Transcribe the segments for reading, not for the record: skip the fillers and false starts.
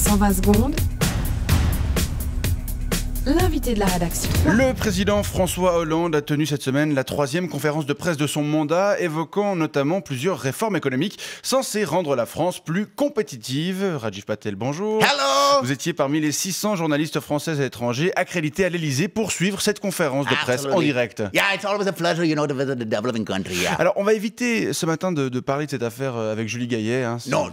120 secondes. L'invité de la rédaction. Le président François Hollande a tenu cette semaine la 3e conférence de presse de son mandat, évoquant notamment plusieurs réformes économiques censées rendre la France plus compétitive. Rajiv Patel, bonjour. Hello. Vous étiez parmi les 600 journalistes français et étrangers accrédités à l'Elysée pour suivre cette conférence de presse en direct. Yeah, it's always a pleasure, to visit a developing country. Yeah. Alors, on va éviter ce matin de parler de cette affaire avec Julie Gaillet. Hein, No.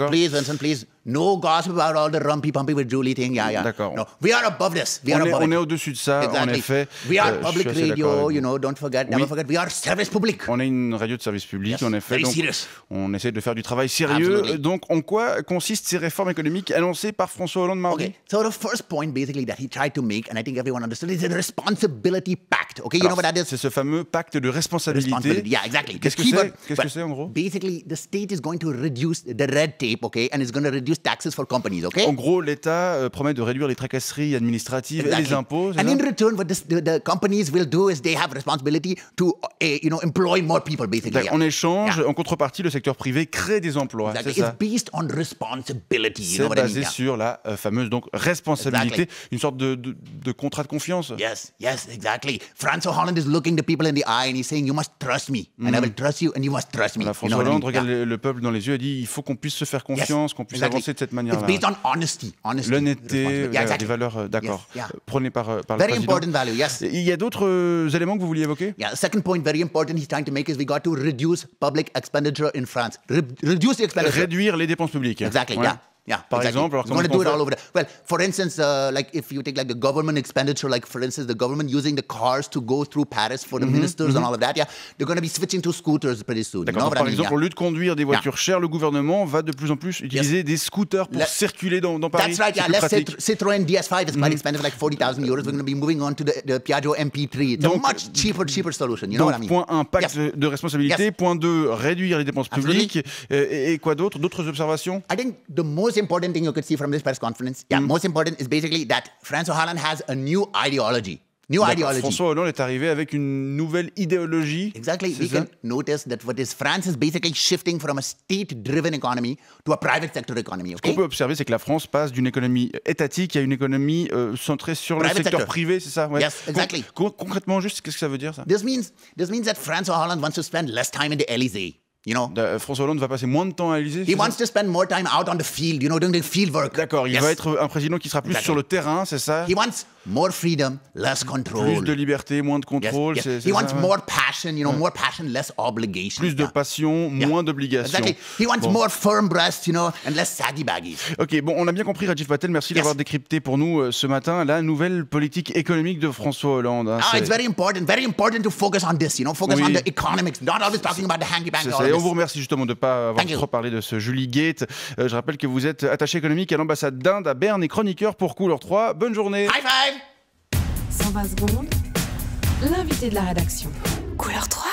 Please, Vincent, please. No gossip about all the rumpy-pumpy with Julie thing. Yeah. D'accord. No, we are above this. On est au-dessus de ça, exactly. En effet. We are public radio, don't forget, never forget. We are service public. On est une radio de service public, yes, en effet. Very donc, serious. on essaie de faire du travail sérieux. Absolutely. Donc, en quoi consistent ces réformes économiques annoncées par François Hollande mardi? Okay, so the first point basically that he tried to make, and I think everyone understood, is the responsibility pact. Okay, you know what that is? C'est ce fameux pacte de responsabilité. Yeah, exactly. Qu'est-ce que c'est en gros? Basically, the state is going to reduce the red tape, okay, and it's going to reduce taxes for companies, okay? En gros, l'État promet de réduire les tracasseries administratives et les impôts. And in return, what the companies will do is they have responsibility to, employ more people, basically. En échange, en contrepartie, le secteur privé crée des emplois. Exactly. C'est ça. It's based on responsibility. C'est basé sur la fameuse responsabilité, une sorte de contrat de confiance. Yes, exactly. François Hollande is looking the people in the eye and he's saying, you must trust me, and I will trust you, and you must trust me. François Hollande regarde le peuple dans les yeux et dit, il faut qu'on puisse se faire confiance, qu'on puisse avancer de cette manière-là. It's based on honesty. L'honnêteté, des valeurs, d'accord. Prônées par le président. Very important value, yes. Il y a d'autres éléments que vous vouliez évoquer? Yeah, the second point, very important, he's trying to make is we got to reduce public expenditure in France. Reduce the expenditure. Réduire les dépenses publiques. Exactly, ouais. Yeah, Par exemple, alors we're going to do it all over. Well, for instance, like if you take like the government expenditure, like for instance, the government using the cars to go through Paris for the ministers and all of that, they're going to be switching to scooters pretty soon. D'accord. Par exemple, au lieu de conduire des voitures chères, le gouvernement va de plus en plus utiliser des scooters pour circuler dans Paris. That's right, yeah. Let's say Citroën DS5 is quite expensive, like 40,000 euros. We're going to be moving on to the Piaggio MP3. It's a much cheaper solution. You know what I mean? Point 1, pacte de responsabilité. Point 2, réduire les dépenses publiques. Et quoi d'autre? D'autres observations? I think the most important thing you could see from this press conference, most important is basically that François Hollande has a new ideology. François Hollande est arrivé avec une nouvelle idéologie. Exactly. We can notice that France is basically shifting from a state-driven economy to a private sector economy. Ce qu'on peut observer, c'est que la France passe d'une économie étatique à une économie centrée sur le secteur privé, c'est ça? Ouais. Yes, exactly. Concrètement, juste, qu'est-ce que ça veut dire, ça? This means that François Hollande wants to spend less time in the Elysée. François Hollande va passer moins de temps à l'Élysée. He wants to spend more time out on the field, doing the field work. D'accord, il va être un président qui sera plus sur le terrain, c'est ça? He wants more freedom, less control. Plus de liberté, moins de contrôle. He wants more passion, more passion, less obligation. Plus de passion, moins d'obligation. Exactly. He wants more firm breasts, and less saggy baggies. Ok, bon, on a bien compris, Rajiv Patel. Merci d'avoir décrypté pour nous ce matin la nouvelle politique économique de François Hollande. It's very important to focus on this, focus on the economics, not always talking about the hanky-panky. On vous remercie justement de ne pas avoir trop parlé de ce Julie Gate. Je rappelle que vous êtes attaché économique à l'ambassade d'Inde à Berne et chroniqueur pour Couleur 3. Bonne journée. High five. 120 secondes. L'invité de la rédaction. Couleur 3.